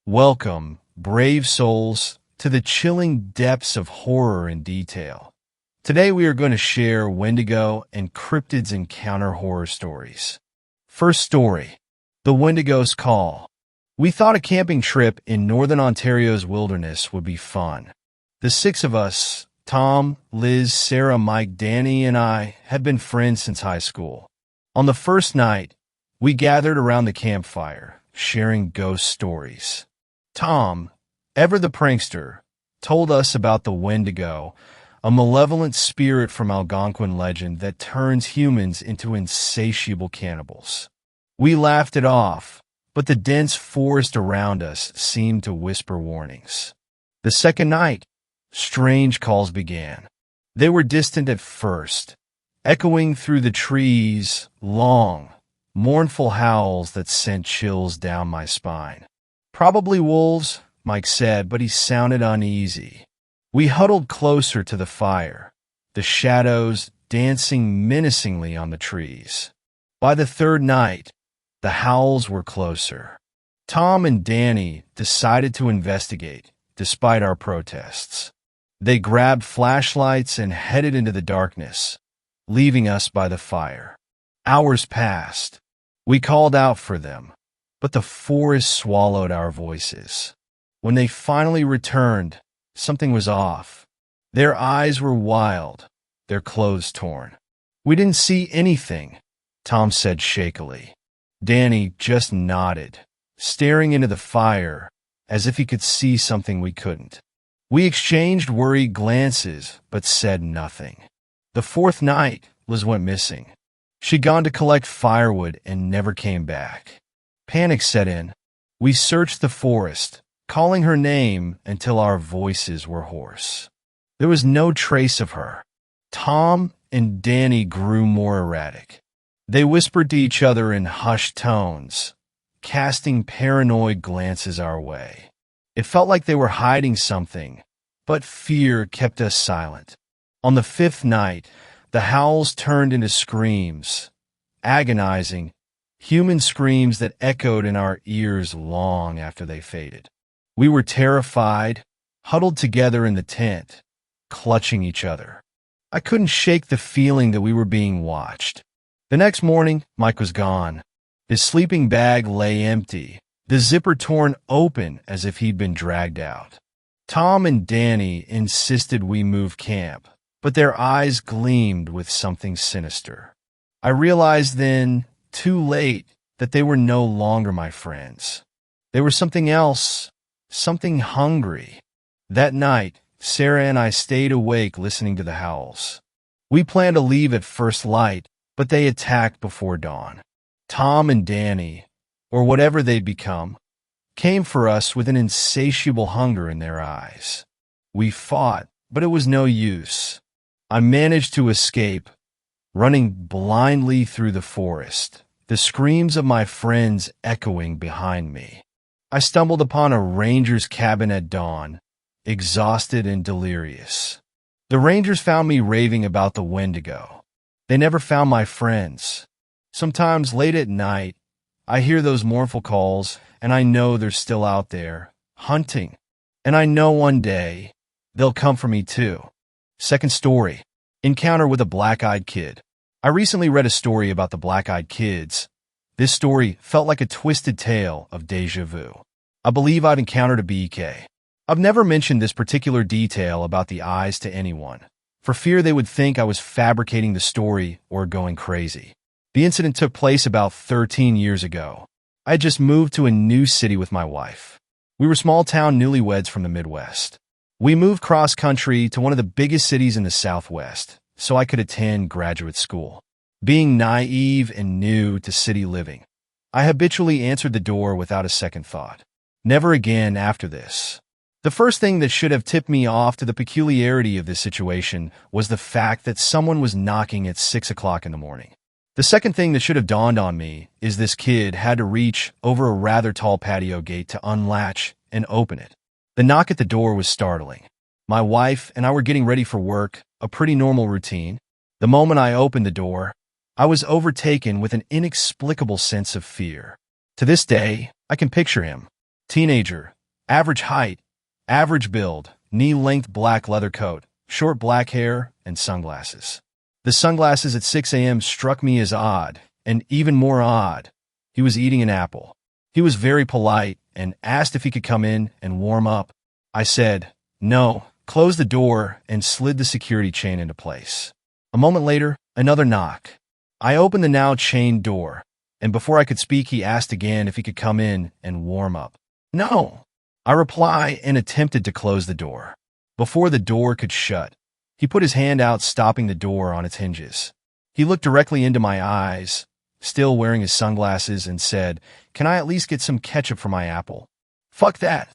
Welcome, brave souls, to the chilling depths of horror and detail. Today we are going to share Wendigo and cryptids encounter horror stories. First story, the Wendigo's Call. We thought a camping trip in northern Ontario's wilderness would be fun. The six of us, Tom, Liz, Sarah, Mike, Danny, and I, had been friends since high school. On the first night, we gathered around the campfire, sharing ghost stories. Tom, ever the prankster, told us about the Wendigo, a malevolent spirit from Algonquin legend that turns humans into insatiable cannibals. We laughed it off, but the dense forest around us seemed to whisper warnings. The second night, strange calls began. They were distant at first, echoing through the trees, long, mournful howls that sent chills down my spine. Probably wolves, Mike said, but he sounded uneasy. We huddled closer to the fire, the shadows dancing menacingly on the trees. By the third night, the howls were closer. Tom and Danny decided to investigate, despite our protests. They grabbed flashlights and headed into the darkness, leaving us by the fire. Hours passed. We called out for them, but the forest swallowed our voices. When they finally returned, something was off. Their eyes were wild, their clothes torn. "We didn't see anything," Tom said shakily. Danny just nodded, staring into the fire as if he could see something we couldn't. We exchanged worried glances, but said nothing. The fourth night, Liz went missing. She'd gone to collect firewood and never came back. Panic set in. We searched the forest, calling her name until our voices were hoarse. There was no trace of her. Tom and Danny grew more erratic. They whispered to each other in hushed tones, casting paranoid glances our way. It felt like they were hiding something, but fear kept us silent. On the fifth night, the howls turned into screams, agonizing, human screams that echoed in our ears long after they faded. We were terrified, huddled together in the tent, clutching each other. I couldn't shake the feeling that we were being watched. The next morning, Mike was gone. His sleeping bag lay empty, the zipper torn open as if he'd been dragged out. Tom and Danny insisted we move camp, but their eyes gleamed with something sinister. I realized then, too late, that they were no longer my friends. They were something else, something hungry. That night, Sarah and I stayed awake listening to the howls. We planned to leave at first light, but they attacked before dawn. Tom and Danny, or whatever they'd become, came for us with an insatiable hunger in their eyes. We fought, but it was no use. I managed to escape, running blindly through the forest, the screams of my friends echoing behind me. I stumbled upon a ranger's cabin at dawn, exhausted and delirious. The rangers found me raving about the Wendigo. They never found my friends. Sometimes late at night, I hear those mournful calls, and I know they're still out there, hunting. And I know one day, they'll come for me too. Second story, encounter with a black-eyed kid. I recently read a story about the black-eyed kids. This story felt like a twisted tale of déjà vu. I believe I've encountered a BK. I've never mentioned this particular detail about the eyes to anyone, for fear they would think I was fabricating the story or going crazy. The incident took place about 13 years ago. I had just moved to a new city with my wife. We were small-town newlyweds from the Midwest. We moved cross-country to one of the biggest cities in the Southwest, so I could attend graduate school. Being naive and new to city living, I habitually answered the door without a second thought. Never again after this. The first thing that should have tipped me off to the peculiarity of this situation was the fact that someone was knocking at 6 o'clock in the morning. The second thing that should have dawned on me is this kid had to reach over a rather tall patio gate to unlatch and open it. The knock at the door was startling. My wife and I were getting ready for work, a pretty normal routine. The moment I opened the door, I was overtaken with an inexplicable sense of fear. To this day, I can picture him, Teenager. Average height. Average build. Knee-length black leather coat. Short black hair and sunglasses. The sunglasses at 6 a.m. struck me as odd, and even more odd. He was eating an apple. He was very polite and asked if he could come in and warm up. I said, no, closed the door, and slid the security chain into place. A moment later, another knock. I opened the now chained door, and before I could speak, he asked again if he could come in and warm up. No, I replied and attempted to close the door. Before the door could shut, he put his hand out, stopping the door on its hinges. He looked directly into my eyes, still wearing his sunglasses, and said, "Can I at least get some ketchup for my apple?" "Fuck that,"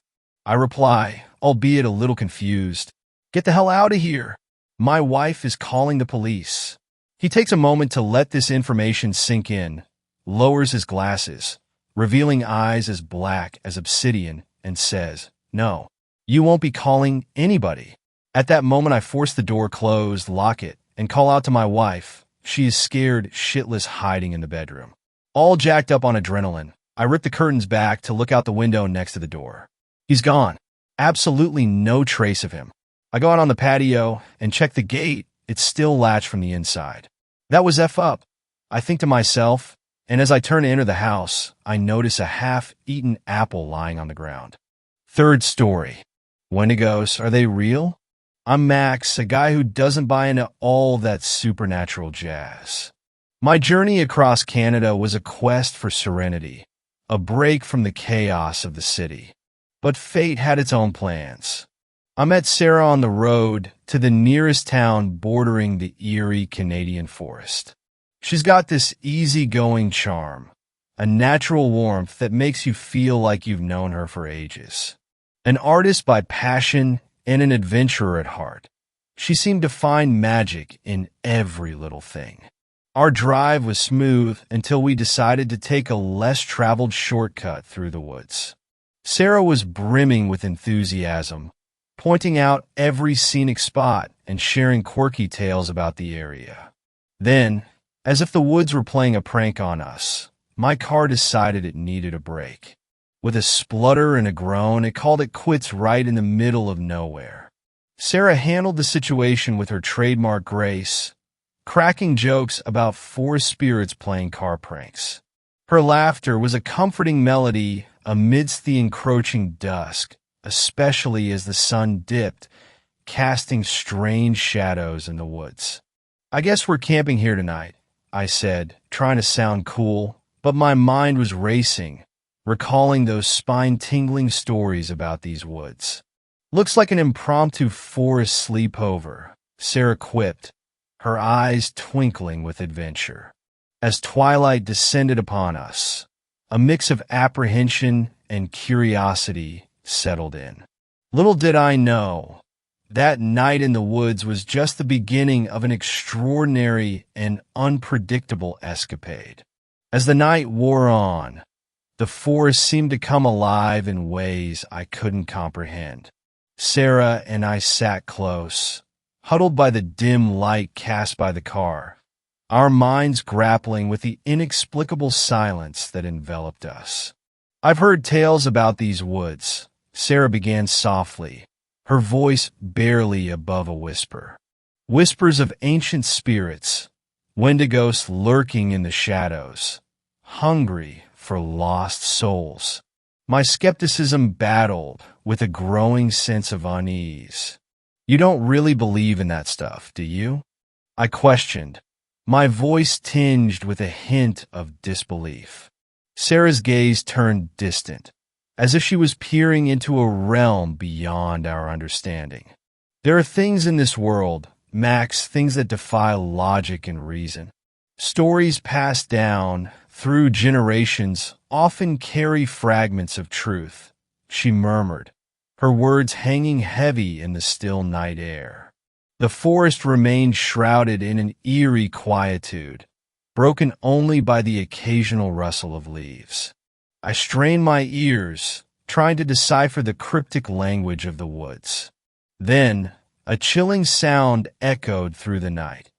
I reply, albeit a little confused. "Get the hell out of here. My wife is calling the police." He takes a moment to let this information sink in, lowers his glasses, revealing eyes as black as obsidian, and says, "No, you won't be calling anybody." At that moment, I force the door closed, lock it, and call out to my wife. She is scared shitless, hiding in the bedroom. All jacked up on adrenaline, I rip the curtains back to look out the window next to the door. He's gone. Absolutely no trace of him. I go out on the patio and check the gate. It's still latched from the inside. That was F up, I think to myself, and as I turn to enter the house, I notice a half-eaten apple lying on the ground. Third story. Wendigos, are they real? I'm Max, a guy who doesn't buy into all that supernatural jazz. My journey across Canada was a quest for serenity, a break from the chaos of the city. But fate had its own plans. I met Sarah on the road to the nearest town bordering the eerie Canadian forest. She's got this easygoing charm, a natural warmth that makes you feel like you've known her for ages. An artist by passion and an adventurer at heart, she seemed to find magic in every little thing. Our drive was smooth until we decided to take a less-traveled shortcut through the woods. Sarah was brimming with enthusiasm, pointing out every scenic spot and sharing quirky tales about the area. Then, as if the woods were playing a prank on us, my car decided it needed a break. With a splutter and a groan, it called it quits right in the middle of nowhere. Sarah handled the situation with her trademark grace, cracking jokes about forest spirits playing car pranks. Her laughter was a comforting melody amidst the encroaching dusk, especially as the sun dipped, casting strange shadows in the woods. "I guess we're camping here tonight," I said, trying to sound cool, but my mind was racing, recalling those spine-tingling stories about these woods. "Looks like an impromptu forest sleepover," Sarah quipped, her eyes twinkling with adventure. As twilight descended upon us, a mix of apprehension and curiosity settled in. Little did I know, that night in the woods was just the beginning of an extraordinary and unpredictable escapade. As the night wore on, the forest seemed to come alive in ways I couldn't comprehend. Sarah and I sat close, huddled by the dim light cast by the car, our minds grappling with the inexplicable silence that enveloped us. "I've heard tales about these woods," Sarah began softly, her voice barely above a whisper. "Whispers of ancient spirits, Wendigos lurking in the shadows, hungry for lost souls." My skepticism battled with a growing sense of unease. "You don't really believe in that stuff, do you?" I questioned, my voice tinged with a hint of disbelief. Sarah's gaze turned distant, as if she was peering into a realm beyond our understanding. "There are things in this world, Max, things that defy logic and reason. Stories passed down through generations often carry fragments of truth," she murmured, her words hanging heavy in the still night air. The forest remained shrouded in an eerie quietude, broken only by the occasional rustle of leaves. I strained my ears, trying to decipher the cryptic language of the woods. Then, a chilling sound echoed through the night,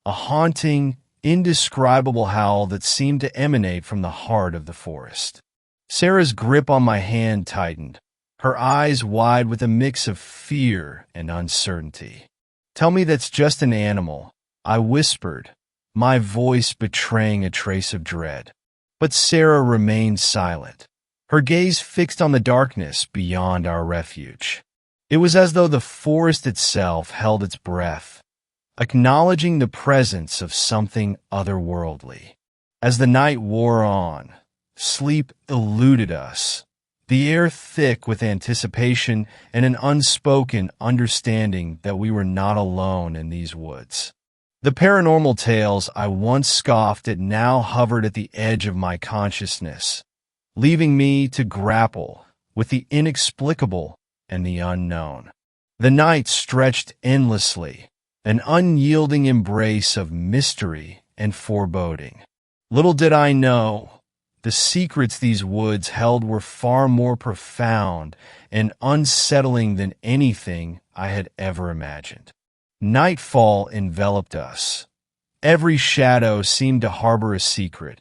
a haunting, indescribable howl that seemed to emanate from the heart of the forest. Sarah's grip on my hand tightened, her eyes wide with a mix of fear and uncertainty. "Tell me that's just an animal," I whispered, my voice betraying a trace of dread. But Sarah remained silent, her gaze fixed on the darkness beyond our refuge. It was as though the forest itself held its breath, acknowledging the presence of something otherworldly. As the night wore on, sleep eluded us, the air thick with anticipation and an unspoken understanding that we were not alone in these woods. The paranormal tales I once scoffed at now hovered at the edge of my consciousness, leaving me to grapple with the inexplicable and the unknown. The night stretched endlessly, an unyielding embrace of mystery and foreboding. Little did I know, the secrets these woods held were far more profound and unsettling than anything I had ever imagined. Nightfall enveloped us. Every shadow seemed to harbor a secret,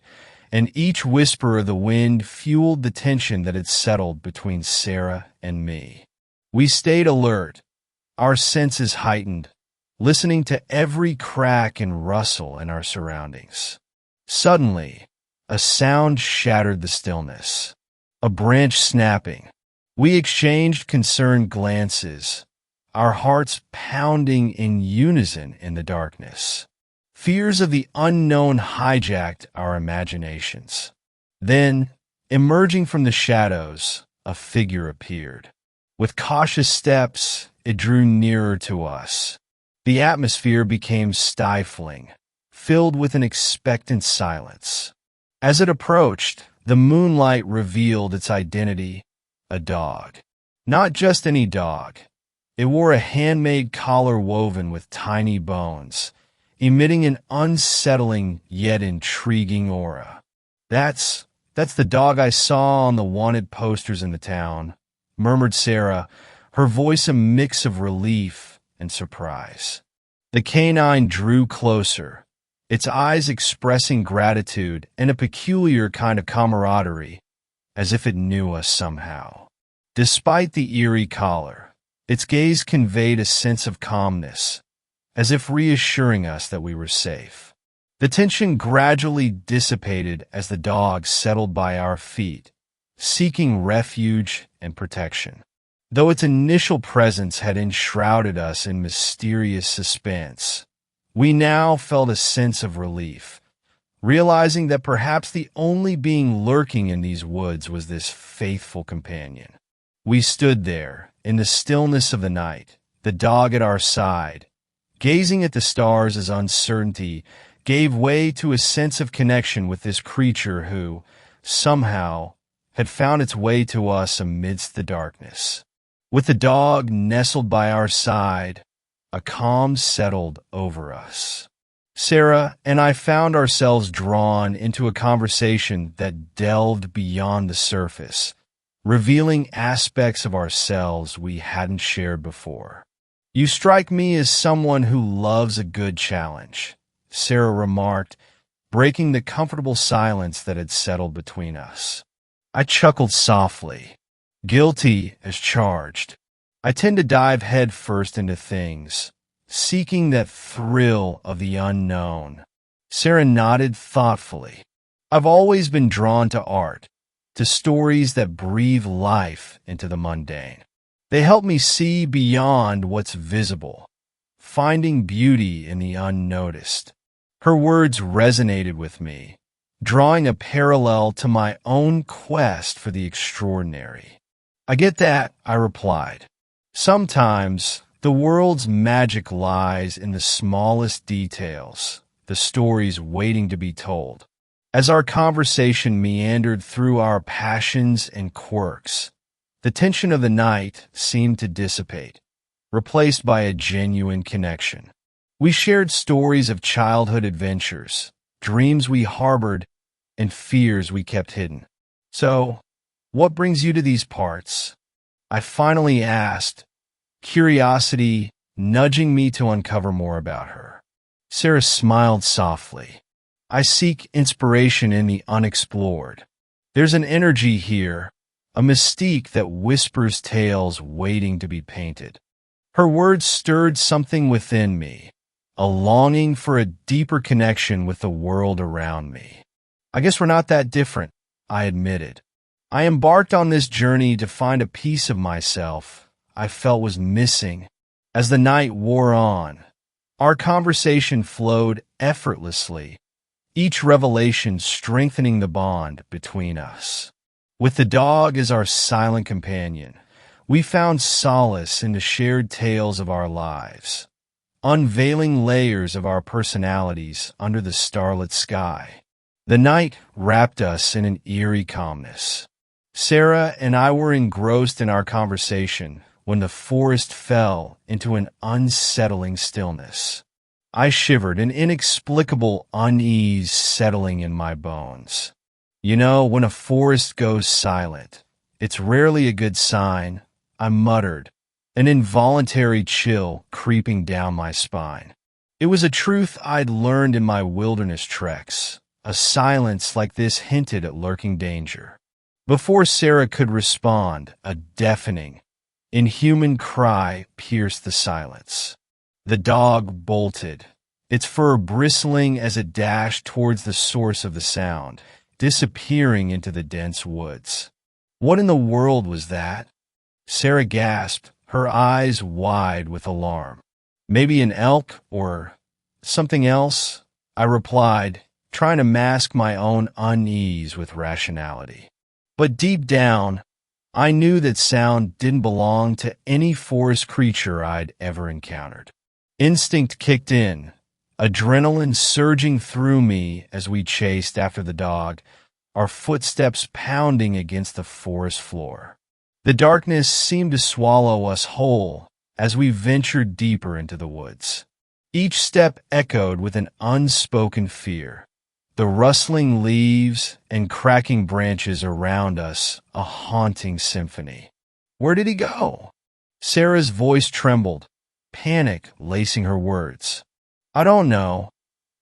and each whisper of the wind fueled the tension that had settled between Sarah and me. We stayed alert, our senses heightened, listening to every crack and rustle in our surroundings. Suddenly, a sound shattered the stillness. A branch snapping. We exchanged concerned glances, our hearts pounding in unison in the darkness. Fears of the unknown hijacked our imaginations. Then, emerging from the shadows, a figure appeared. With cautious steps, it drew nearer to us. The atmosphere became stifling, filled with an expectant silence. As it approached, the moonlight revealed its identity, a dog. Not just any dog. It wore a handmade collar woven with tiny bones, emitting an unsettling yet intriguing aura. That's the dog I saw on the wanted posters in the town," murmured Sarah, her voice a mix of relief and surprise. The canine drew closer, its eyes expressing gratitude and a peculiar kind of camaraderie, as if it knew us somehow. Despite the eerie collar, its gaze conveyed a sense of calmness, as if reassuring us that we were safe. The tension gradually dissipated as the dog settled by our feet, seeking refuge and protection. Though its initial presence had enshrouded us in mysterious suspense, we now felt a sense of relief, realizing that perhaps the only being lurking in these woods was this faithful companion. We stood there, in the stillness of the night, the dog at our side, gazing at the stars as uncertainty gave way to a sense of connection with this creature who, somehow, had found its way to us amidst the darkness. With the dog nestled by our side, a calm settled over us. Sarah and I found ourselves drawn into a conversation that delved beyond the surface, revealing aspects of ourselves we hadn't shared before. "You strike me as someone who loves a good challenge," Sarah remarked, breaking the comfortable silence that had settled between us. I chuckled softly. Guilty as charged. I tend to dive headfirst into things, seeking that thrill of the unknown. Sarah nodded thoughtfully. "I've always been drawn to art, to stories that breathe life into the mundane. They help me see beyond what's visible, finding beauty in the unnoticed." Her words resonated with me, drawing a parallel to my own quest for the extraordinary. "I get that," I replied. "Sometimes the world's magic lies in the smallest details, the stories waiting to be told." As our conversation meandered through our passions and quirks, the tension of the night seemed to dissipate, replaced by a genuine connection. We shared stories of childhood adventures, dreams we harbored, and fears we kept hidden. "So, what brings you to these parts?" I finally asked, curiosity nudging me to uncover more about her. Sarah smiled softly. "I seek inspiration in the unexplored, There's an energy here, a mystique that whispers tales waiting to be painted. Her words stirred something within me, a longing for a deeper connection with the world around me. I guess we're not that different, I admitted. I embarked on this journey to find a piece of myself I felt was missing. As the night wore on, our conversation flowed effortlessly, each revelation strengthening the bond between us. With the dog as our silent companion, we found solace in the shared tales of our lives, unveiling layers of our personalities under the starlit sky. The night wrapped us in an eerie calmness. Sarah and I were engrossed in our conversation when the forest fell into an unsettling stillness. I shivered, an inexplicable unease settling in my bones. You know, when a forest goes silent, it's rarely a good sign, I muttered, an involuntary chill creeping down my spine. It was a truth I'd learned in my wilderness treks. A silence like this hinted at lurking danger. Before Sarah could respond, a deafening, inhuman cry pierced the silence. The dog bolted, its fur bristling as it dashed towards the source of the sound, disappearing into the dense woods. What in the world was that? Sarah gasped, her eyes wide with alarm. Maybe an elk or something else, I replied, trying to mask my own unease with rationality. But deep down, I knew that sound didn't belong to any forest creature I'd ever encountered. Instinct kicked in, adrenaline surging through me as we chased after the dog, our footsteps pounding against the forest floor. The darkness seemed to swallow us whole as we ventured deeper into the woods. Each step echoed with an unspoken fear. The rustling leaves and cracking branches around us, a haunting symphony. Where did he go? Sarah's voice trembled, panic lacing her words. I don't know,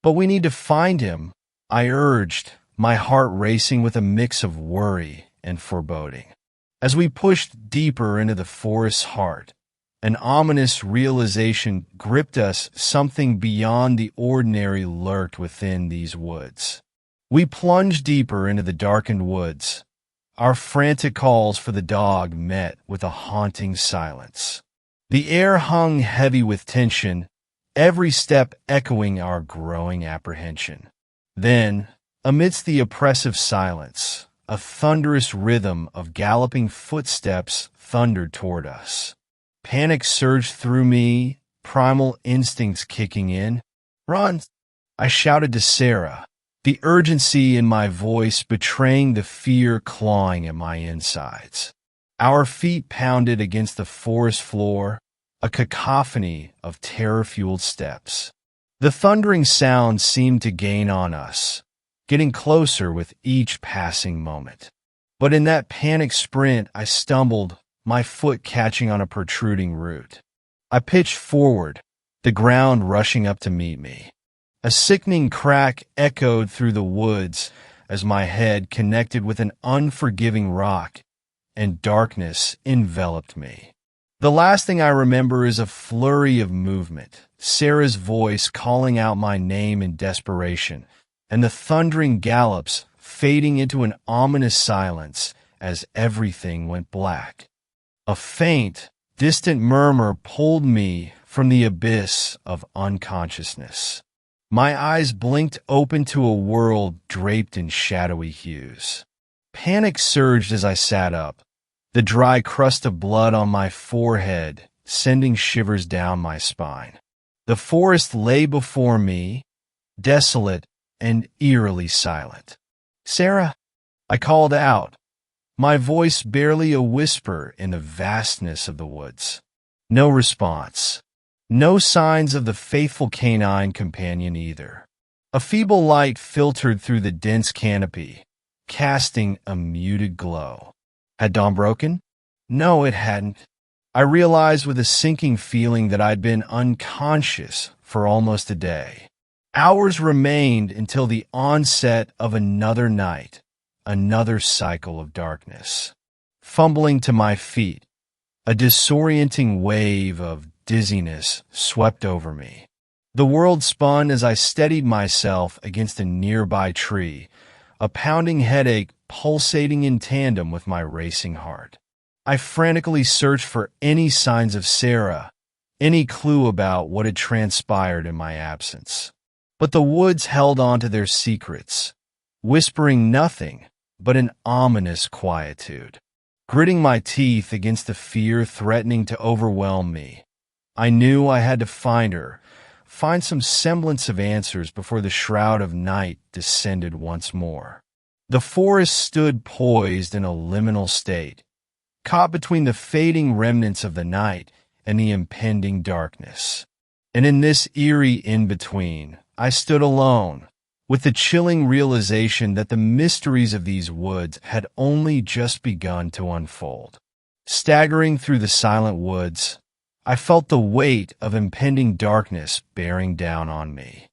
but we need to find him, I urged, my heart racing with a mix of worry and foreboding. As we pushed deeper into the forest's heart, an ominous realization gripped us. Something beyond the ordinary lurked within these woods. We plunged deeper into the darkened woods. Our frantic calls for the dog met with a haunting silence. The air hung heavy with tension, every step echoing our growing apprehension. Then, amidst the oppressive silence, a thunderous rhythm of galloping footsteps thundered toward us. Panic surged through me, primal instincts kicking in. Run! I shouted to Sarah, the urgency in my voice betraying the fear clawing at my insides. Our feet pounded against the forest floor, a cacophony of terror-fueled steps. The thundering sound seemed to gain on us, getting closer with each passing moment. But in that panic sprint, I stumbled, my foot catching on a protruding root. I pitched forward, the ground rushing up to meet me. A sickening crack echoed through the woods as my head connected with an unforgiving rock, and darkness enveloped me. The last thing I remember is a flurry of movement, Sarah's voice calling out my name in desperation, and the thundering gallops fading into an ominous silence as everything went black. A faint, distant murmur pulled me from the abyss of unconsciousness. My eyes blinked open to a world draped in shadowy hues. Panic surged as I sat up, the dry crust of blood on my forehead sending shivers down my spine. The forest lay before me, desolate and eerily silent. Sarah, I called out, my voice barely a whisper in the vastness of the woods. No response. No signs of the faithful canine companion either. A feeble light filtered through the dense canopy, casting a muted glow. Had dawn broken? No, it hadn't. I realized with a sinking feeling that I'd been unconscious for almost a day. Hours remained until the onset of another night, another cycle of darkness. Fumbling to my feet, a disorienting wave of dizziness swept over me. The world spun as I steadied myself against a nearby tree, a pounding headache pulsating in tandem with my racing heart. I frantically searched for any signs of Sarah, any clue about what had transpired in my absence. But the woods held on to their secrets, whispering nothing but an ominous quietude. Gritting my teeth against the fear threatening to overwhelm me, I knew I had to find her, find some semblance of answers before the shroud of night descended once more. The forest stood poised in a liminal state, caught between the fading remnants of the night and the impending darkness. And in this eerie in-between, I stood alone, with the chilling realization that the mysteries of these woods had only just begun to unfold. Staggering through the silent woods, I felt the weight of impending darkness bearing down on me.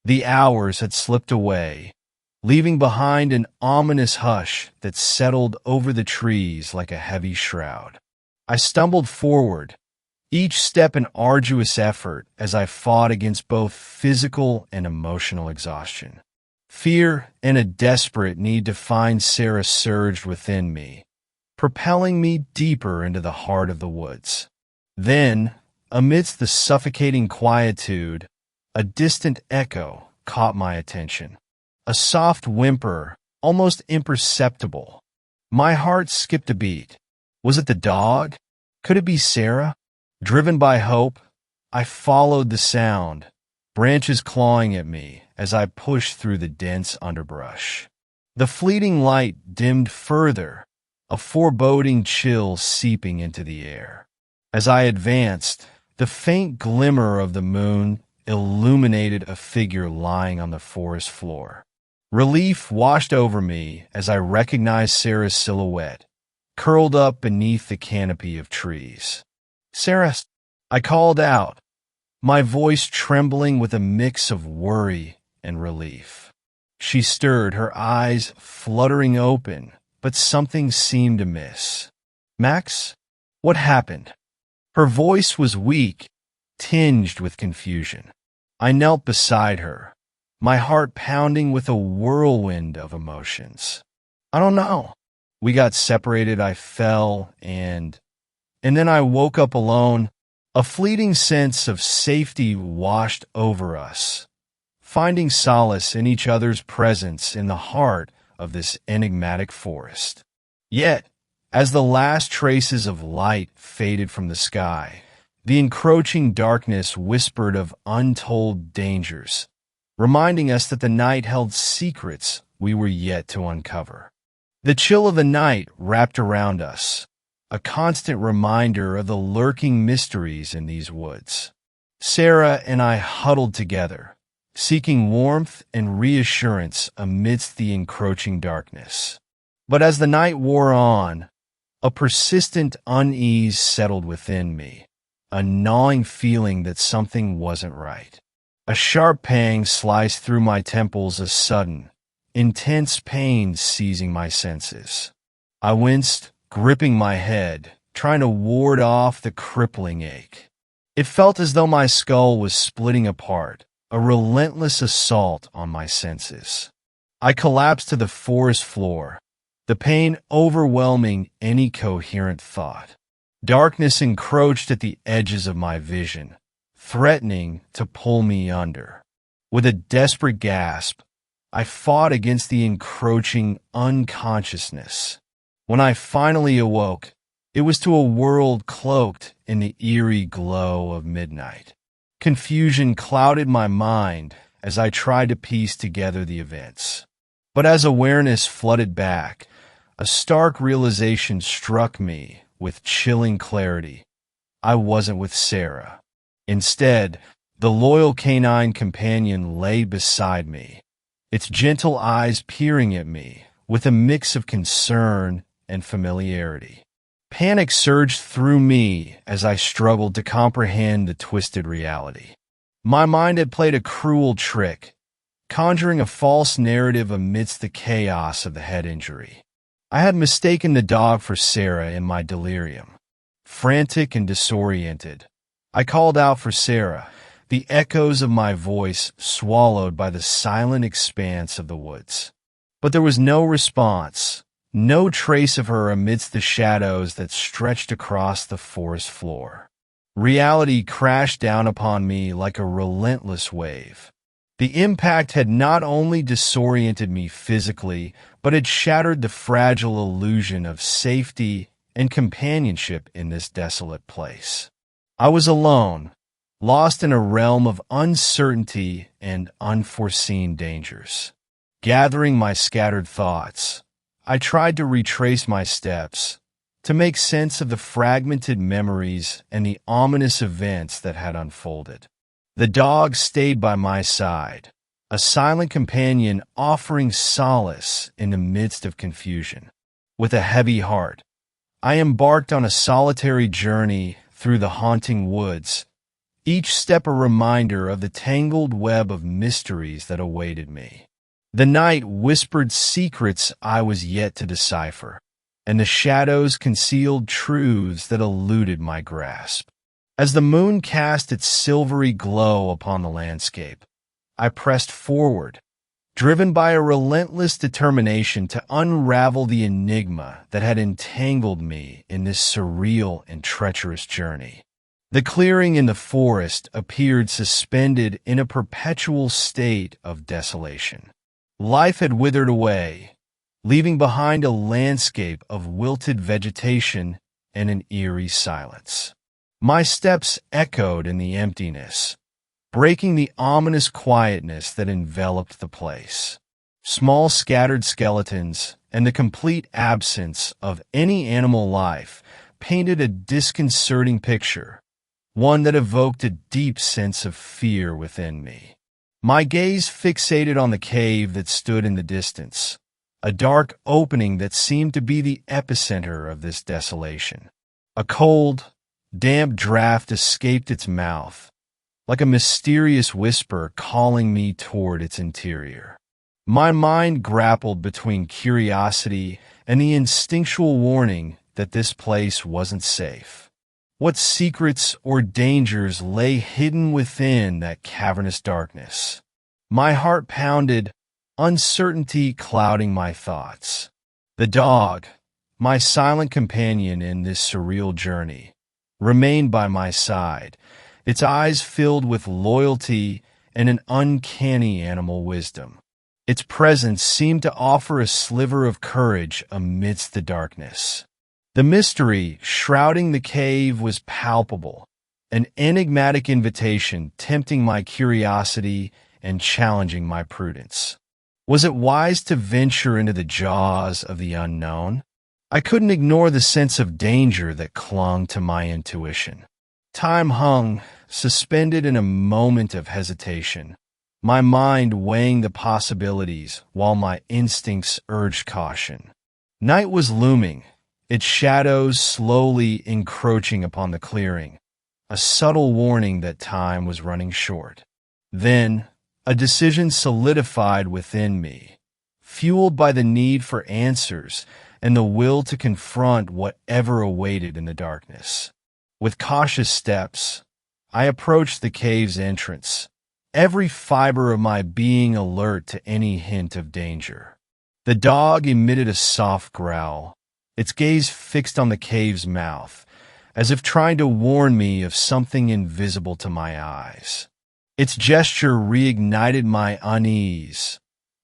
The hours had slipped away, leaving behind an ominous hush that settled over the trees like a heavy shroud. I stumbled forward, each step an arduous effort as I fought against both physical and emotional exhaustion. Fear and a desperate need to find Sarah surged within me, propelling me deeper into the heart of the woods. Then, amidst the suffocating quietude, a distant echo caught my attention. A soft whimper, almost imperceptible. My heart skipped a beat. Was it the dog? Could it be Sarah? Driven by hope, I followed the sound, branches clawing at me as I pushed through the dense underbrush. The fleeting light dimmed further, a foreboding chill seeping into the air. As I advanced, the faint glimmer of the moon illuminated a figure lying on the forest floor. Relief washed over me as I recognized Sarah's silhouette, curled up beneath the canopy of trees. "Sarah," I called out, my voice trembling with a mix of worry and relief. She stirred, her eyes fluttering open, but something seemed amiss. "Max, what happened?" Her voice was weak, tinged with confusion. I knelt beside her, my heart pounding with a whirlwind of emotions. "I don't know. We got separated, I fell, and then I woke up alone." A fleeting sense of safety washed over us, finding solace in each other's presence in the heart of this enigmatic forest. Yet, as the last traces of light faded from the sky, the encroaching darkness whispered of untold dangers, reminding us that the night held secrets we were yet to uncover. The chill of the night wrapped around us, a constant reminder of the lurking mysteries in these woods. Sarah and I huddled together, seeking warmth and reassurance amidst the encroaching darkness. But as the night wore on, a persistent unease settled within me, a gnawing feeling that something wasn't right. A sharp pang sliced through my temples, a sudden, intense pain seizing my senses. I winced, gripping my head, trying to ward off the crippling ache. It felt as though my skull was splitting apart, a relentless assault on my senses. I collapsed to the forest floor, the pain overwhelming any coherent thought. Darkness encroached at the edges of my vision, threatening to pull me under. With a desperate gasp, I fought against the encroaching unconsciousness. When I finally awoke, it was to a world cloaked in the eerie glow of midnight. Confusion clouded my mind as I tried to piece together the events. But as awareness flooded back, a stark realization struck me with chilling clarity. I wasn't with Sarah. Instead, the loyal canine companion lay beside me, its gentle eyes peering at me with a mix of concern and familiarity. Panic surged through me as I struggled to comprehend the twisted reality. My mind had played a cruel trick, conjuring a false narrative amidst the chaos of the head injury. I had mistaken the dog for Sarah in my delirium. Frantic and disoriented, I called out for Sarah, the echoes of my voice swallowed by the silent expanse of the woods. But there was no response, no trace of her amidst the shadows that stretched across the forest floor. Reality crashed down upon me like a relentless wave. The impact had not only disoriented me physically, but had shattered the fragile illusion of safety and companionship in this desolate place. I was alone, lost in a realm of uncertainty and unforeseen dangers. Gathering my scattered thoughts, I tried to retrace my steps, to make sense of the fragmented memories and the ominous events that had unfolded. The dog stayed by my side, a silent companion offering solace in the midst of confusion. With a heavy heart, I embarked on a solitary journey through the haunting woods, each step a reminder of the tangled web of mysteries that awaited me. The night whispered secrets I was yet to decipher, and the shadows concealed truths that eluded my grasp. As the moon cast its silvery glow upon the landscape, I pressed forward, driven by a relentless determination to unravel the enigma that had entangled me in this surreal and treacherous journey. The clearing in the forest appeared suspended in a perpetual state of desolation. Life had withered away, leaving behind a landscape of wilted vegetation and an eerie silence. My steps echoed in the emptiness, breaking the ominous quietness that enveloped the place. Small scattered skeletons and the complete absence of any animal life painted a disconcerting picture, one that evoked a deep sense of fear within me. My gaze fixated on the cave that stood in the distance, a dark opening that seemed to be the epicenter of this desolation. A cold, damp draft escaped its mouth, like a mysterious whisper calling me toward its interior. My mind grappled between curiosity and the instinctual warning that this place wasn't safe. What secrets or dangers lay hidden within that cavernous darkness? My heart pounded, uncertainty clouding my thoughts. The dog, my silent companion in this surreal journey, remained by my side, its eyes filled with loyalty and an uncanny animal wisdom. Its presence seemed to offer a sliver of courage amidst the darkness. The mystery shrouding the cave was palpable, an enigmatic invitation tempting my curiosity and challenging my prudence. Was it wise to venture into the jaws of the unknown? I couldn't ignore the sense of danger that clung to my intuition. Time hung, suspended in a moment of hesitation, my mind weighing the possibilities while my instincts urged caution. Night was looming, its shadows slowly encroaching upon the clearing, a subtle warning that time was running short. Then, a decision solidified within me, fueled by the need for answers and the will to confront whatever awaited in the darkness. With cautious steps, I approached the cave's entrance, every fiber of my being alert to any hint of danger. The dog emitted a soft growl, its gaze fixed on the cave's mouth, as if trying to warn me of something invisible to my eyes. Its gesture reignited my unease,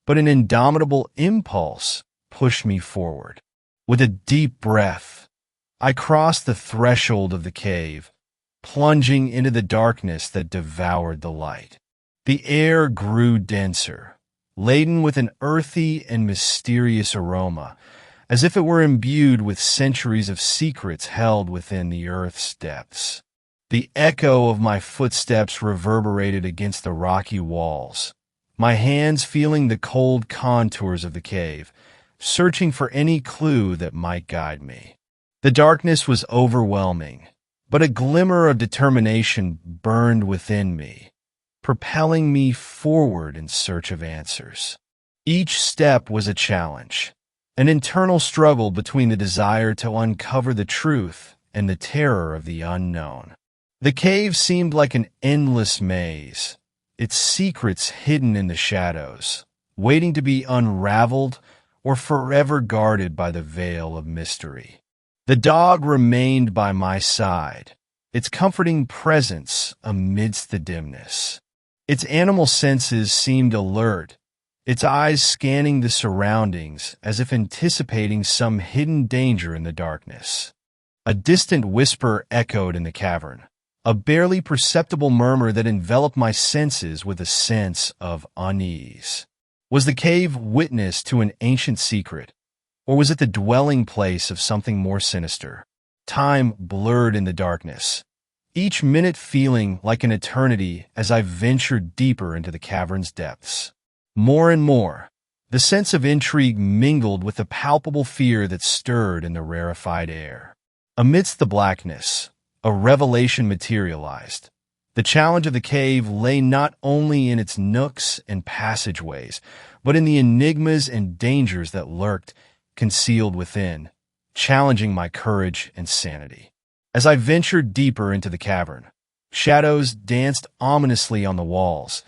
but an indomitable impulse pushed me forward. With a deep breath, I crossed the threshold of the cave, plunging into the darkness that devoured the light. The air grew denser, laden with an earthy and mysterious aroma, as if it were imbued with centuries of secrets held within the earth's depths. The echo of my footsteps reverberated against the rocky walls, my hands feeling the cold contours of the cave, searching for any clue that might guide me. The darkness was overwhelming, but a glimmer of determination burned within me, propelling me forward in search of answers. Each step was a challenge, an internal struggle between the desire to uncover the truth and the terror of the unknown. The cave seemed like an endless maze, its secrets hidden in the shadows, waiting to be unraveled or forever guarded by the veil of mystery. The dog remained by my side, its comforting presence amidst the dimness. Its animal senses seemed alert, its eyes scanning the surroundings as if anticipating some hidden danger in the darkness. A distant whisper echoed in the cavern, a barely perceptible murmur that enveloped my senses with a sense of unease. Was the cave witness to an ancient secret, or was it the dwelling place of something more sinister? Time blurred in the darkness, each minute feeling like an eternity as I ventured deeper into the cavern's depths. More and more, the sense of intrigue mingled with the palpable fear that stirred in the rarefied air. Amidst the blackness, a revelation materialized. The challenge of the cave lay not only in its nooks and passageways, but in the enigmas and dangers that lurked, concealed within, challenging my courage and sanity. As I ventured deeper into the cavern, shadows danced ominously on the walls,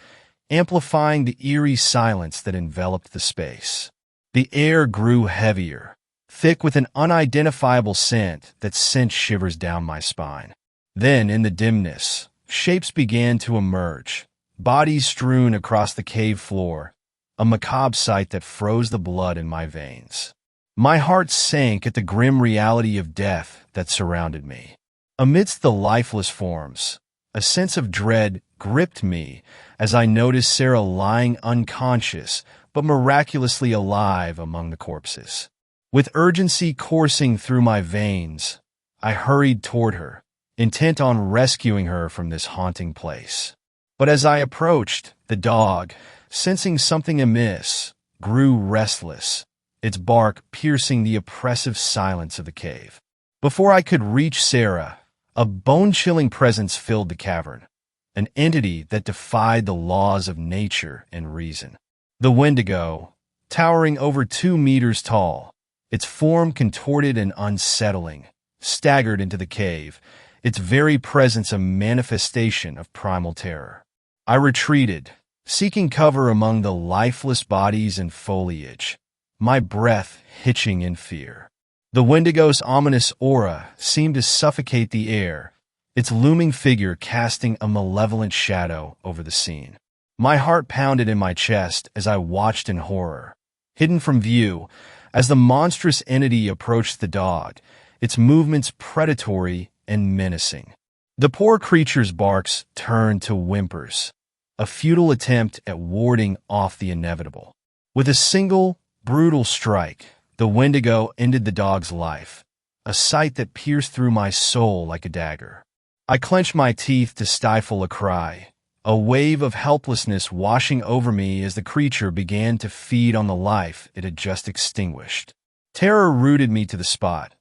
amplifying the eerie silence that enveloped the space. The air grew heavier, thick with an unidentifiable scent that sent shivers down my spine. Then, in the dimness, shapes began to emerge, bodies strewn across the cave floor, a macabre sight that froze the blood in my veins. My heart sank at the grim reality of death that surrounded me. Amidst the lifeless forms, a sense of dread gripped me as I noticed Sarah lying unconscious but miraculously alive among the corpses. With urgency coursing through my veins, I hurried toward her, intent on rescuing her from this haunting place. But as I approached, the dog, sensing something amiss, grew restless, its bark piercing the oppressive silence of the cave. Before I could reach Sarah, a bone-chilling presence filled the cavern, an entity that defied the laws of nature and reason. The Wendigo, towering over 2 meters tall, its form contorted and unsettling, staggered into the cave, its very presence a manifestation of primal terror. I retreated, seeking cover among the lifeless bodies and foliage, my breath hitching in fear. The Wendigo's ominous aura seemed to suffocate the air, its looming figure casting a malevolent shadow over the scene. My heart pounded in my chest as I watched in horror. Hidden from view, as the monstrous entity approached the dog, its movements predatory and menacing. The poor creature's barks turned to whimpers, a futile attempt at warding off the inevitable. With a single, brutal strike, the Wendigo ended the dog's life, a sight that pierced through my soul like a dagger. I clenched my teeth to stifle a cry, a wave of helplessness washing over me as the creature began to feed on the life it had just extinguished. Terror rooted me to the spot,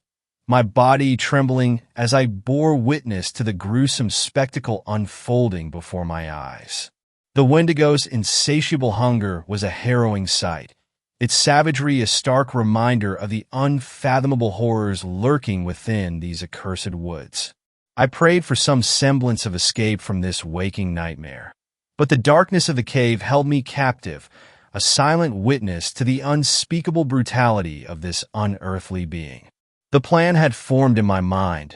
my body trembling as I bore witness to the gruesome spectacle unfolding before my eyes. The Wendigo's insatiable hunger was a harrowing sight, its savagery a stark reminder of the unfathomable horrors lurking within these accursed woods. I prayed for some semblance of escape from this waking nightmare. But the darkness of the cave held me captive, a silent witness to the unspeakable brutality of this unearthly being. The plan had formed in my mind,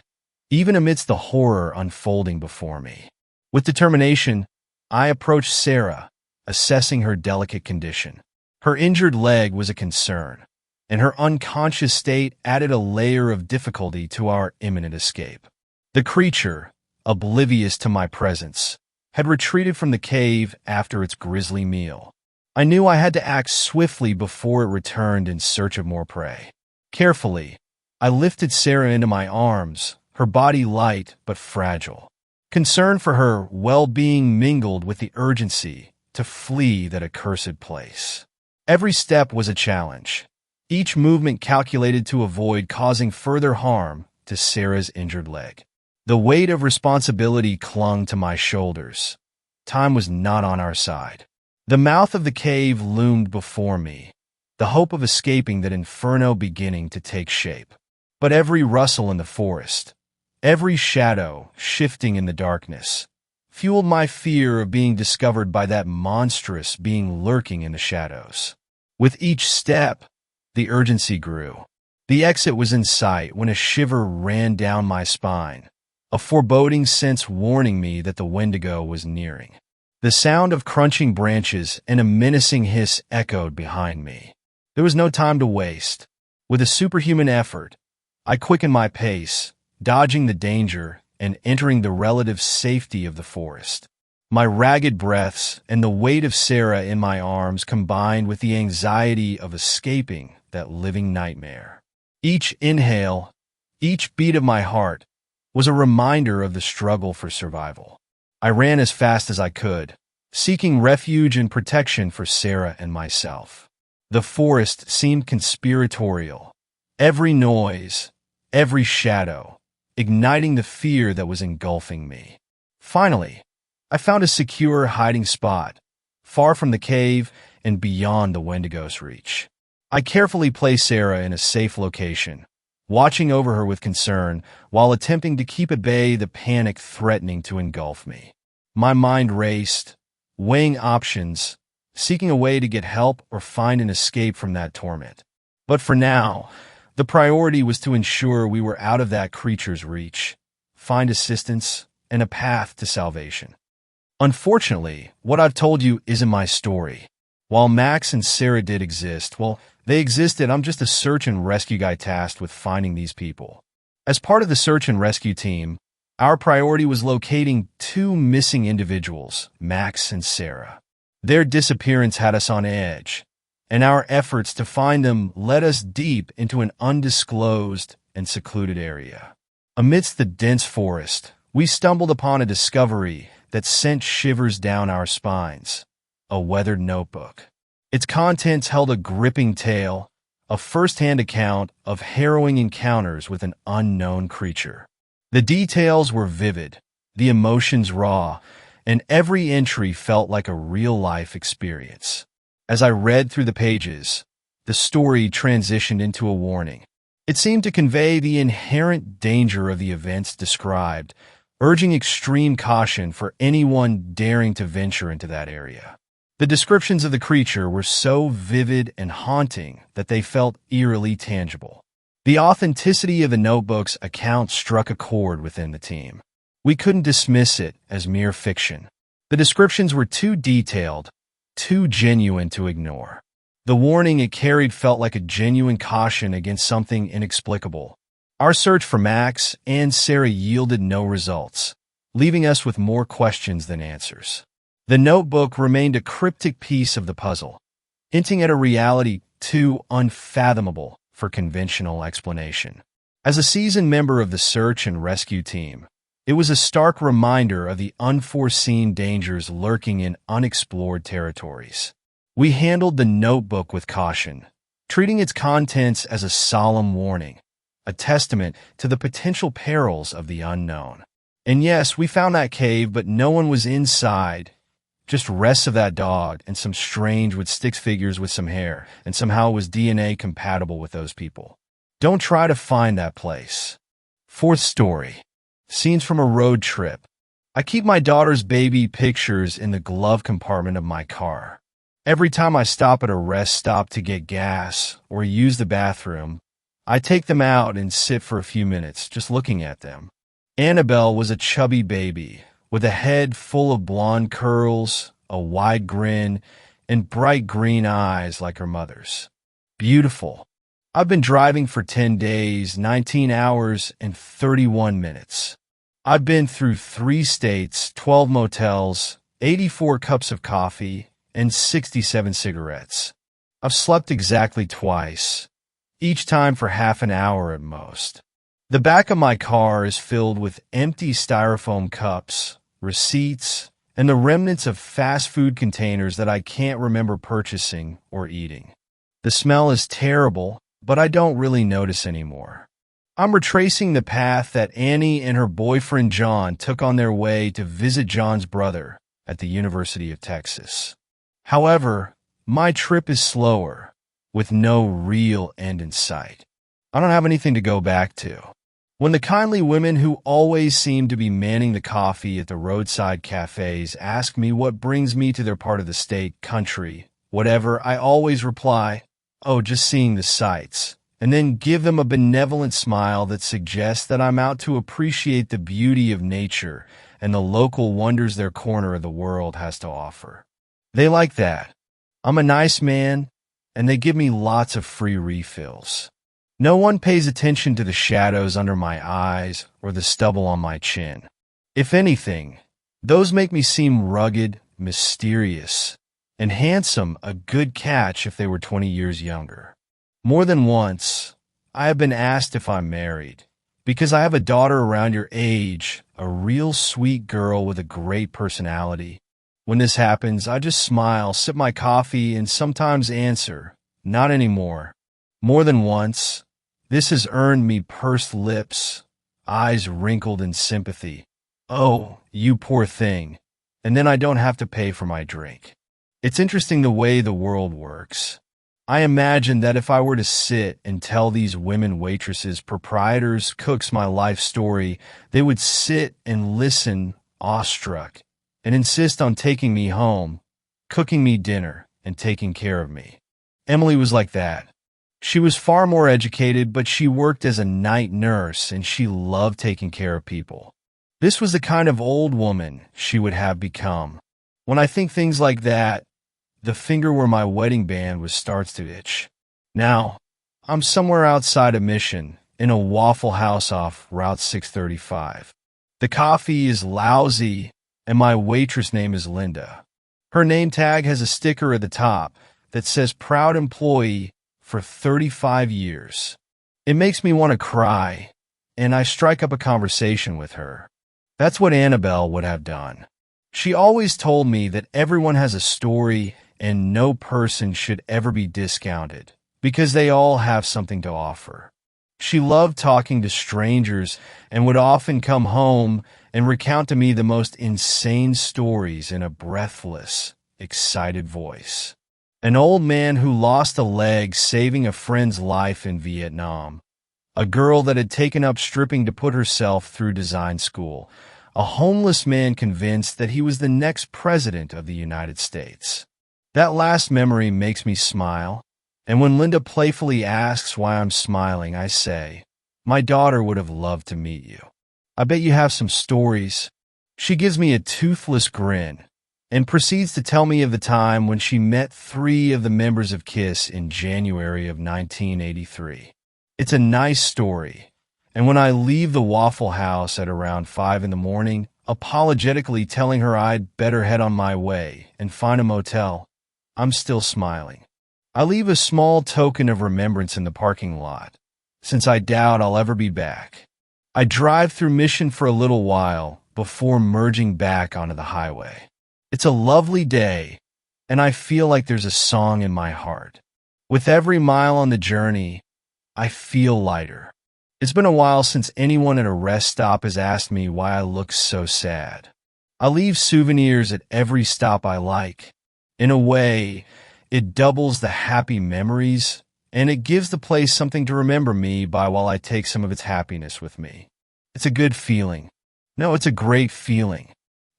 even amidst the horror unfolding before me. With determination, I approached Sarah, assessing her delicate condition. Her injured leg was a concern, and her unconscious state added a layer of difficulty to our imminent escape. The creature, oblivious to my presence, had retreated from the cave after its grisly meal. I knew I had to act swiftly before it returned in search of more prey. Carefully, I lifted Sarah into my arms, her body light but fragile. Concern for her well-being mingled with the urgency to flee that accursed place. Every step was a challenge, each movement calculated to avoid causing further harm to Sarah's injured leg. The weight of responsibility clung to my shoulders, time was not on our side. The mouth of the cave loomed before me, the hope of escaping that inferno beginning to take shape. But every rustle in the forest, every shadow shifting in the darkness, fueled my fear of being discovered by that monstrous being lurking in the shadows. With each step, the urgency grew. The exit was in sight when a shiver ran down my spine, a foreboding sense warning me that the Wendigo was nearing. The sound of crunching branches and a menacing hiss echoed behind me. There was no time to waste. With a superhuman effort, I quickened my pace, dodging the danger and entering the relative safety of the forest. My ragged breaths and the weight of Sarah in my arms combined with the anxiety of escaping that living nightmare. Each inhale, each beat of my heart, was a reminder of the struggle for survival. I ran as fast as I could, seeking refuge and protection for Sarah and myself. The forest seemed conspiratorial. Every noise, every shadow, igniting the fear that was engulfing me. Finally, I found a secure hiding spot, far from the cave and beyond the Wendigo's reach. I carefully placed Sarah in a safe location, watching over her with concern while attempting to keep at bay the panic threatening to engulf me. My mind raced, weighing options, seeking a way to get help or find an escape from that torment. But for now, the priority was to ensure we were out of that creature's reach, find assistance, and a path to salvation. Unfortunately, what I've told you isn't my story. While Max and Sarah did exist, well, they existed. I'm just a search and rescue guy tasked with finding these people. As part of the search and rescue team, our priority was locating two missing individuals, Max and Sarah. Their disappearance had us on edge, and our efforts to find them led us deep into an undisclosed and secluded area. Amidst the dense forest, we stumbled upon a discovery that sent shivers down our spines: a weathered notebook. Its contents held a gripping tale, a first-hand account of harrowing encounters with an unknown creature. The details were vivid, the emotions raw, and every entry felt like a real-life experience. As I read through the pages, the story transitioned into a warning. It seemed to convey the inherent danger of the events described, urging extreme caution for anyone daring to venture into that area. The descriptions of the creature were so vivid and haunting that they felt eerily tangible. The authenticity of the notebook's account struck a chord within the team. We couldn't dismiss it as mere fiction. The descriptions were too detailed, too genuine to ignore. The warning it carried felt like a genuine caution against something inexplicable. Our search for Max and Sarah yielded no results, leaving us with more questions than answers. The notebook remained a cryptic piece of the puzzle, hinting at a reality too unfathomable for conventional explanation. As a seasoned member of the search and rescue team, it was a stark reminder of the unforeseen dangers lurking in unexplored territories. We handled the notebook with caution, treating its contents as a solemn warning, a testament to the potential perils of the unknown. And yes, we found that cave, but no one was inside. Just rests of that dog and some strange with sticks figures with some hair, and somehow it was DNA compatible with those people. Don't try to find that place. Fourth story. Scenes from a road trip. I keep my daughter's baby pictures in the glove compartment of my car. Every time I stop at a rest stop to get gas or use the bathroom, I take them out and sit for a few minutes just looking at them. Annabelle was a chubby baby with a head full of blonde curls, a wide grin, and bright green eyes like her mother's. Beautiful. I've been driving for 10 days, 19 hours, and 31 minutes. I've been through 3 states, 12 motels, 84 cups of coffee, and 67 cigarettes. I've slept exactly twice, each time for half an hour at most. The back of my car is filled with empty styrofoam cups, receipts, and the remnants of fast food containers that I can't remember purchasing or eating. The smell is terrible, but I don't really notice anymore. I'm retracing the path that Annie and her boyfriend John took on their way to visit John's brother, at the University of Texas. However, my trip is slower, with no real end in sight. I don't have anything to go back to. When the kindly women who always seem to be manning the coffee at the roadside cafes ask me what brings me to their part of the state, country, whatever, I always reply, "Oh, just seeing the sights," and then give them a benevolent smile that suggests that I'm out to appreciate the beauty of nature and the local wonders their corner of the world has to offer. They like that. I'm a nice man, and they give me lots of free refills. No one pays attention to the shadows under my eyes or the stubble on my chin. If anything, those make me seem rugged, mysterious, and handsome, a good catch if they were 20 years younger. More than once, I have been asked if I'm married, because I have a daughter around your age, a real sweet girl with a great personality. When this happens, I just smile, sip my coffee, and sometimes answer, "Not anymore." More than once, this has earned me pursed lips, eyes wrinkled in sympathy. "Oh, you poor thing," and then I don't have to pay for my drink. It's interesting the way the world works. I imagine that if I were to sit and tell these women waitresses, proprietors, cooks my life story, they would sit and listen, awestruck, and insist on taking me home, cooking me dinner, and taking care of me. Emily was like that. She was far more educated, but she worked as a night nurse, and she loved taking care of people. This was the kind of old woman she would have become. When I think things like that, the finger where my wedding band was starts to itch. Now, I'm somewhere outside of Mission, in a Waffle House off Route 635. The coffee is lousy, and my waitress name is Linda. Her name tag has a sticker at the top that says "Proud Employee for 35 years. It makes me want to cry, and I strike up a conversation with her. That's what Annabelle would have done. She always told me that everyone has a story and no person should ever be discounted, because they all have something to offer. She loved talking to strangers and would often come home and recount to me the most insane stories in a breathless, excited voice. An old man who lost a leg saving a friend's life in Vietnam. A girl that had taken up stripping to put herself through design school. A homeless man convinced that he was the next president of the United States. That last memory makes me smile, and when Linda playfully asks why I'm smiling, I say, "My daughter would have loved to meet you. I bet you have some stories." She gives me a toothless grin and proceeds to tell me of the time when she met 3 of the members of KISS in January of 1983. It's a nice story, and when I leave the Waffle House at around 5 in the morning, apologetically telling her I'd better head on my way and find a motel, I'm still smiling. I leave a small token of remembrance in the parking lot, since I doubt I'll ever be back. I drive through Mission for a little while before merging back onto the highway. It's a lovely day, and I feel like there's a song in my heart. With every mile on the journey, I feel lighter. It's been a while since anyone at a rest stop has asked me why I look so sad. I leave souvenirs at every stop I like. In a way, it doubles the happy memories, and it gives the place something to remember me by while I take some of its happiness with me. It's a good feeling. No, it's a great feeling.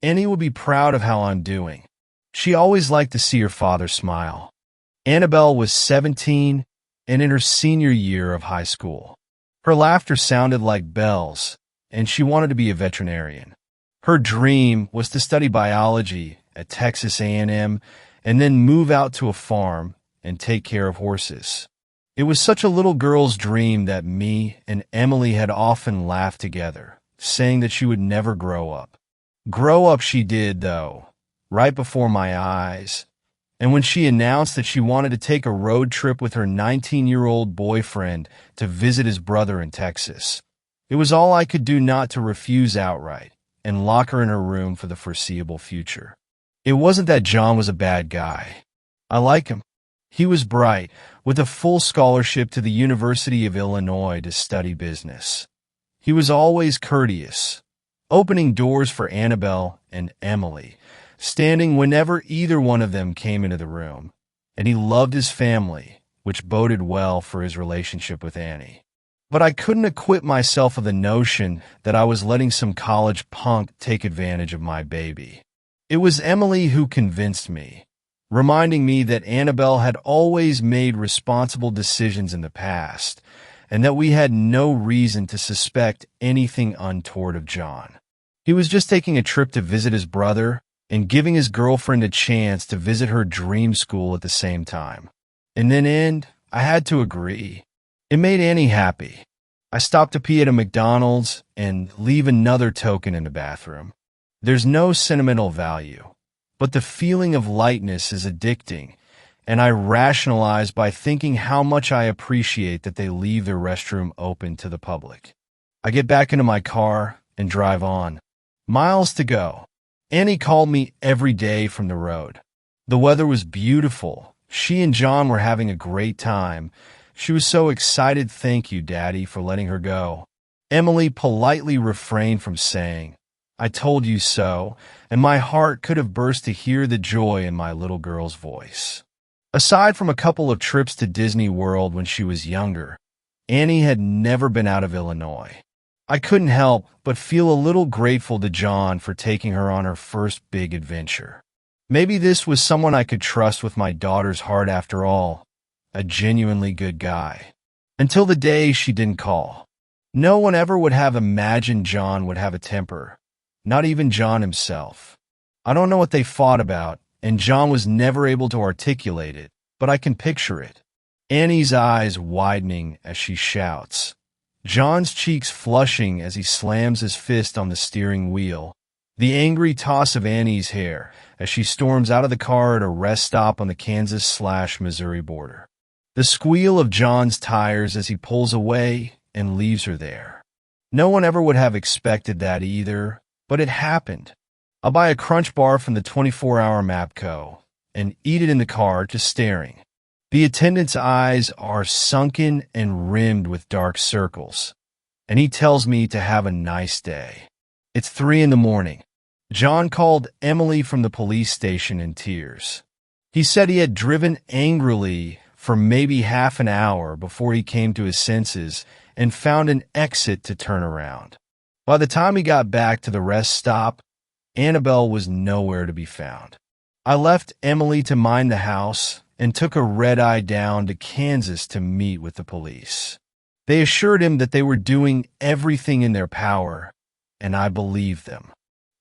Annie will be proud of how I'm doing. She always liked to see her father smile. Annabelle was 17 and in her senior year of high school. Her laughter sounded like bells, and she wanted to be a veterinarian. Her dream was to study biology at Texas A&M and then move out to a farm and take care of horses. It was such a little girl's dream that me and Emily had often laughed together, saying that she would never grow up. Grow up she did, though, right before my eyes. And when she announced that she wanted to take a road trip with her 19-year-old boyfriend to visit his brother in Texas, it was all I could do not to refuse outright and lock her in her room for the foreseeable future. It wasn't that John was a bad guy. I like him. He was bright, with a full scholarship to the University of Illinois to study business. He was always courteous, opening doors for Annabelle and Emily, standing whenever either one of them came into the room, and he loved his family, which boded well for his relationship with Annie. But I couldn't acquit myself of the notion that I was letting some college punk take advantage of my baby. It was Emily who convinced me, reminding me that Annabelle had always made responsible decisions in the past, and that we had no reason to suspect anything untoward of John. He was just taking a trip to visit his brother and giving his girlfriend a chance to visit her dream school at the same time. In the end, I had to agree. It made Annie happy. I stopped to pee at a McDonald's and leave another token in the bathroom. There's no sentimental value, but the feeling of lightness is addicting, and I rationalize by thinking how much I appreciate that they leave their restroom open to the public. I get back into my car and drive on. Miles to go. Annie called me every day from the road. The weather was beautiful. She and John were having a great time. She was so excited. Thank you, Daddy, for letting her go. Emily politely refrained from saying, I told you so, and my heart could have burst to hear the joy in my little girl's voice. Aside from a couple of trips to Disney World when she was younger, Annie had never been out of Illinois. I couldn't help but feel a little grateful to John for taking her on her first big adventure. Maybe this was someone I could trust with my daughter's heart after all, a genuinely good guy. Until the day she didn't call. No one ever would have imagined John would have a temper, not even John himself. I don't know what they fought about, and John was never able to articulate it, but I can picture it. Annie's eyes widening as she shouts. John's cheeks flushing as he slams his fist on the steering wheel. The angry toss of Annie's hair as she storms out of the car at a rest stop on the Kansas/Missouri border. The squeal of John's tires as he pulls away and leaves her there. No one ever would have expected that either, but it happened. I'll buy a Crunch bar from the 24-hour Mapco and eat it in the car just staring. The attendant's eyes are sunken and rimmed with dark circles, and he tells me to have a nice day. It's 3 a.m. John called Emily from the police station in tears. He said he had driven angrily for maybe half an hour before he came to his senses and found an exit to turn around. By the time he got back to the rest stop, Annabelle was nowhere to be found. I left Emily to mind the house and took a red-eye down to Kansas to meet with the police. They assured him that they were doing everything in their power, and I believed them.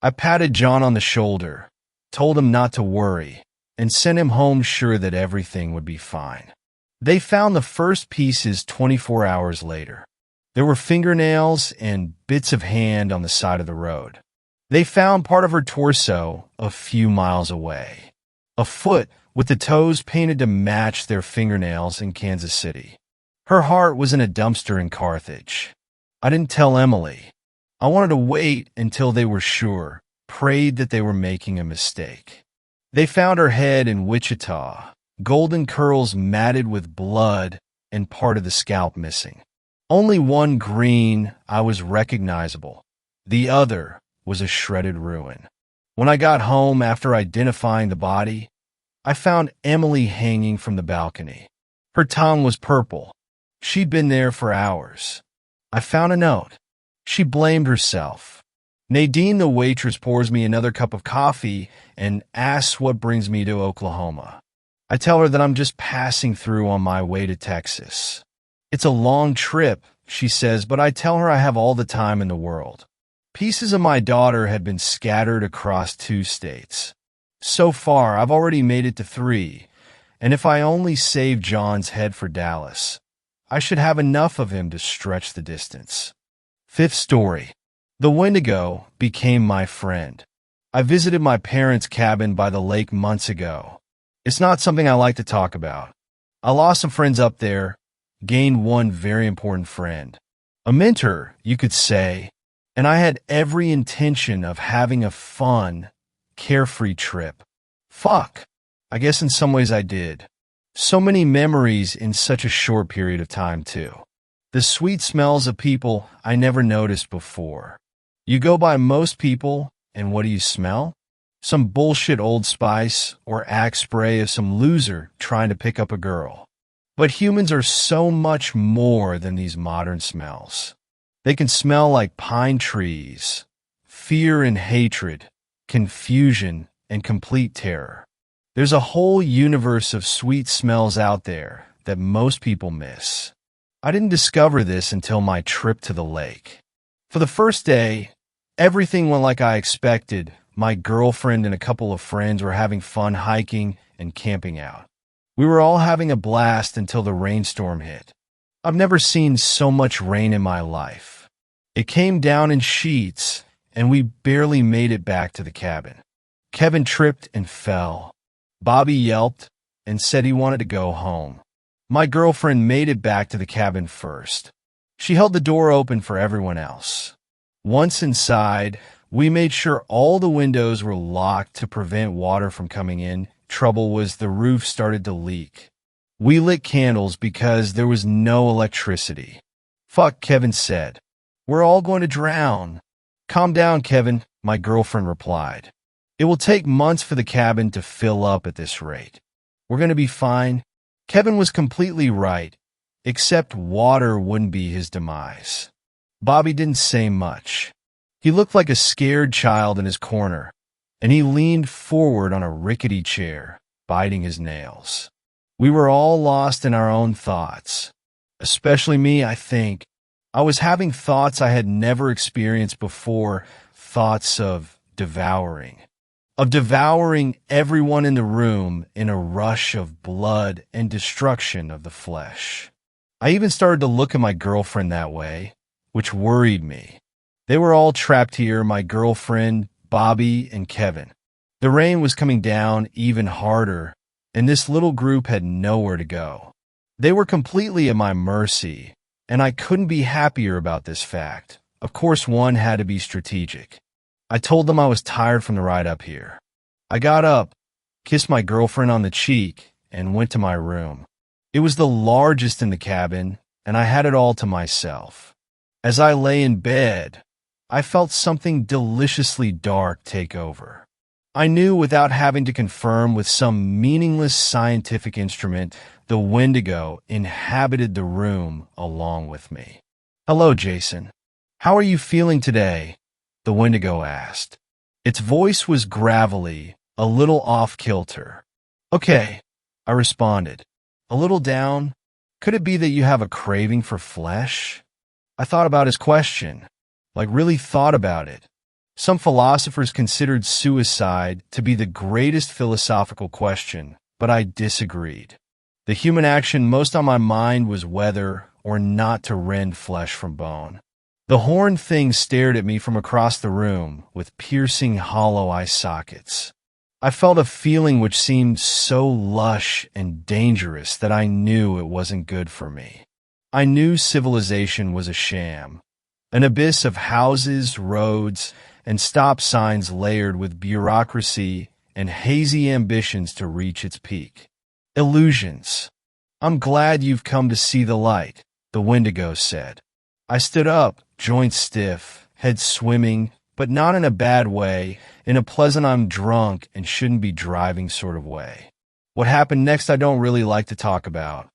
I patted John on the shoulder, told him not to worry, and sent him home sure that everything would be fine. They found the first pieces 24 hours later. There were fingernails and bits of hand on the side of the road. They found part of her torso a few miles away. A foot with the toes painted to match their fingernails in Kansas City. Her heart was in a dumpster in Carthage. I didn't tell Emily. I wanted to wait until they were sure, prayed that they were making a mistake. They found her head in Wichita, golden curls matted with blood and part of the scalp missing. Only one green eye was recognizable. The other was a shredded ruin. When I got home after identifying the body, I found Emily hanging from the balcony. Her tongue was purple. She'd been there for hours. I found a note. She blamed herself. Nadine, the waitress, pours me another cup of coffee and asks what brings me to Oklahoma. I tell her that I'm just passing through on my way to Texas. It's a long trip, she says, but I tell her I have all the time in the world. Pieces of my daughter had been scattered across 2 states. So far, I've already made it to 3, and if I only save John's head for Dallas, I should have enough of him to stretch the distance. 5th story. The Wendigo became my friend. I visited my parents' cabin by the lake months ago. It's not something I like to talk about. I lost some friends up there, gained one very important friend. A mentor, you could say, and I had every intention of having a fun, carefree trip. Fuck. I guess in some ways I did. So many memories in such a short period of time, too. The sweet smells of people I never noticed before. You go by most people, and what do you smell? some bullshit Old Spice or Axe spray of some loser trying to pick up a girl. But humans are so much more than these modern smells. They can smell like pine trees, fear and hatred, confusion and complete terror. There's a whole universe of sweet smells out there that most people miss. I didn't discover this until my trip to the lake. For the first day, everything went like I expected. My girlfriend and a couple of friends were having fun hiking and camping out. We were all having a blast until the rainstorm hit. I've never seen so much rain in my life. It came down in sheets, and we barely made it back to the cabin. Kevin tripped and fell. Bobby yelped and said he wanted to go home. My girlfriend made it back to the cabin first. She held the door open for everyone else. Once inside, we made sure all the windows were locked to prevent water from coming in. Trouble was the roof started to leak. We lit candles because there was no electricity. Fuck, Kevin said. We're all going to drown. Calm down, Kevin, my girlfriend replied. It will take months for the cabin to fill up at this rate. We're going to be fine. Kevin was completely right, except water wouldn't be his demise. Bobby didn't say much. He looked like a scared child in his corner, and he leaned forward on a rickety chair, biting his nails. We were all lost in our own thoughts. Especially me, I think. I was having thoughts I had never experienced before, thoughts of devouring everyone in the room in a rush of blood and destruction of the flesh. I even started to look at my girlfriend that way, which worried me. They were all trapped here, my girlfriend, Bobby, and Kevin. The rain was coming down even harder, and this little group had nowhere to go. They were completely at my mercy, and I couldn't be happier about this fact. Of course, one had to be strategic. I told them I was tired from the ride up here. I got up, kissed my girlfriend on the cheek, and went to my room. It was the largest in the cabin, and I had it all to myself. As I lay in bed, I felt something deliciously dark take over. I knew without having to confirm with some meaningless scientific instrument, the Wendigo inhabited the room along with me. Hello, Jason. How are you feeling today? The Wendigo asked. Its voice was gravelly, a little off-kilter. Okay, I responded. A little down? Could it be that you have a craving for flesh? I thought about his question. Really thought about it. Some philosophers considered suicide to be the greatest philosophical question, but I disagreed. The human action most on my mind was whether or not to rend flesh from bone. The horned thing stared at me from across the room with piercing hollow eye sockets. I felt a feeling which seemed so lush and dangerous that I knew it wasn't good for me. I knew civilization was a sham, an abyss of houses, roads, and stop signs layered with bureaucracy and hazy ambitions to reach its peak. Illusions. I'm glad you've come to see the light, the Wendigo said. I stood up, joints stiff, head swimming, but not in a bad way, in a pleasant I'm drunk and shouldn't be driving sort of way. What happened next I don't really like to talk about.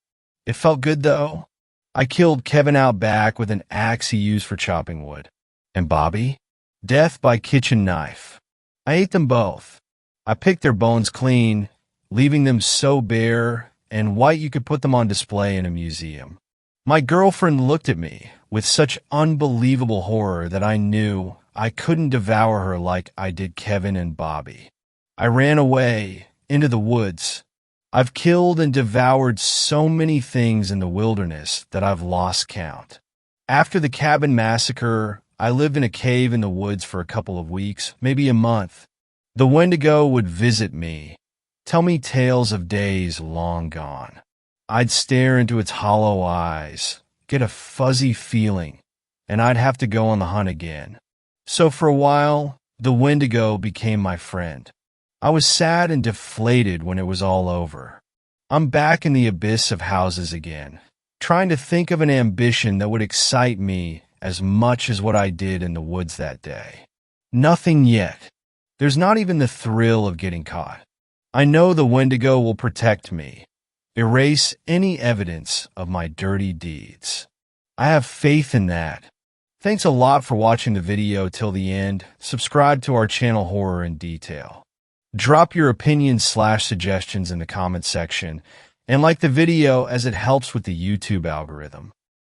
It felt good though. I killed Kevin out back with an axe he used for chopping wood. And Bobby? Death by kitchen knife. I ate them both. I picked their bones clean, leaving them so bare and white you could put them on display in a museum. My girlfriend looked at me with such unbelievable horror that I knew I couldn't devour her like I did Kevin and Bobby. I ran away into the woods. I've killed and devoured so many things in the wilderness that I've lost count. After the cabin massacre, I lived in a cave in the woods for a couple of weeks, maybe a month. The Wendigo would visit me, tell me tales of days long gone. I'd stare into its hollow eyes, get a fuzzy feeling, and I'd have to go on the hunt again. So for a while, the Wendigo became my friend. I was sad and deflated when it was all over. I'm back in the abyss of houses again, trying to think of an ambition that would excite me as much as what I did in the woods that day. Nothing yet. There's not even the thrill of getting caught. I know the Wendigo will protect me, erase any evidence of my dirty deeds. I have faith in that. Thanks a lot for watching the video till the end. Subscribe to our channel Horror in Detail. Drop your opinions/suggestions in the comments section and like the video as it helps with the YouTube algorithm.